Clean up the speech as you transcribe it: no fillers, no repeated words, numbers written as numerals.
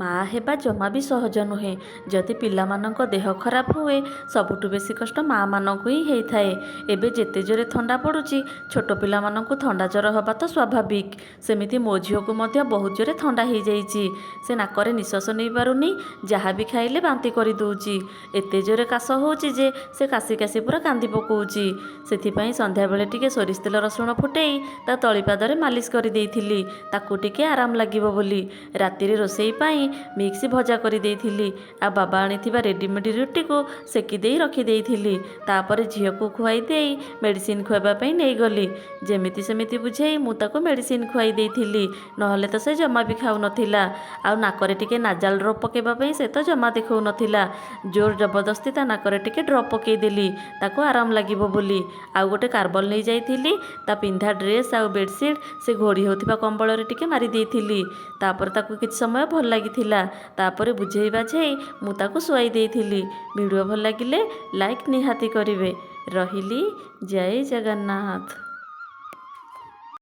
ମା' ହେବା ଜମା ବି ସହଜ ନୁହେଁ। ଯଦି ପିଲାମାନଙ୍କ ଦେହ ଖରାପ ହୁଏ ସବୁଠୁ ବେଶୀ କଷ୍ଟ ମା'ମାନଙ୍କୁ ହିଁ ହେଇଥାଏ। ଏବେ ଯେତେ ଜୋରେ ଥଣ୍ଡା ପଡ଼ୁଛି, ଛୋଟ ପିଲାମାନଙ୍କୁ ଥଣ୍ଡା ଜ୍ୱର ହେବା ତ ସ୍ୱାଭାବିକ। ସେମିତି ମୋ ଝିଅକୁ ମଧ୍ୟ ବହୁତ ଜୋରେ ଥଣ୍ଡା ହେଇଯାଇଛି। ସେ ନାକରେ ନିଶ୍ୱାସ ନେଇପାରୁନି, ଯାହା ବି ଖାଇଲେ ବାନ୍ତି କରିଦେଉଛି। ଏତେ ଜୋରେ କାଶ ହେଉଛି ଯେ ସେ କାଶି କାଶି ପୁରା କାନ୍ଦି ପକାଉଛି। ସେଥିପାଇଁ ସନ୍ଧ୍ୟାବେଳେ ଟିକେ ସୋରିଷ ତେଲ ରସୁଣ ଫୁଟେଇ ତା ତଳିପାଦରେ ମାଲିସ କରିଦେଇଥିଲି, ତାକୁ ଟିକେ ଆରାମ ଲାଗିବ ବୋଲି। ରାତିରେ ରୋଷେଇ ପାଇଁ ମିକ୍ସ ଭଜା କରିଦେଇଥିଲି। ଆଉ ବାବା ଆଣିଥିବା ରେଡିମେଡ୍ ରୁଟିକୁ ସେକି ଦେଇ ରଖିଦେଇଥିଲି। ତାପରେ ଝିଅକୁ ଖୁଆଇ ଦେଇ ମେଡ଼ିସିନ ଖୁଆଇବା ପାଇଁ ନେଇଗଲି। ଯେମିତି ସେମିତି ବୁଝେଇ ମୁଁ ତାକୁ ମେଡ଼ିସିନ ଖୁଆଇ ଦେଇଥିଲି, ନହେଲେ ତ ସେ ଜମା ବି ଖାଉନଥିଲା। ଆଉ ନାକରେ ଟିକେ ନାଜାଲ ଡ୍ରପ୍ ପକାଇବା ପାଇଁ ସେ ତ ଜମା ଦେଖାଉନଥିଲା। ଜୋର ଜବରଦସ୍ତି ତା ନାକରେ ଟିକେ ଡ୍ରପ୍ ପକାଇଦେଲି, ତାକୁ ଆରାମ ଲାଗିବ ବୋଲି। ଆଉ ଗୋଟେ କାର୍ବଲ ନେଇଯାଇଥିଲି, ତା ପିନ୍ଧା ଡ୍ରେସ୍ ଆଉ ବେଡ଼ସିଟ୍ ସେ ଘୋଡ଼ି ହେଉଥିବା କମ୍ବଳରେ ଟିକେ ମାରି ଦେଇଥିଲି। ତାପରେ ତାକୁ କିଛି ସମୟ ଭଲ ଲାଗିଥିଲା। ତାପରେ ବୁଝେଇ ବାଝେଇ ମୁଁ ତାକୁ ଶୁଆଇ ଦେଇଥିଲି। ଭିଡ଼ିଓ ଭଲ ଲାଗିଲେ ଲାଇକ୍ ନିହାତି କରିବେ। ରହିଲି, ଜୟ ଜଗନ୍ନାଥ।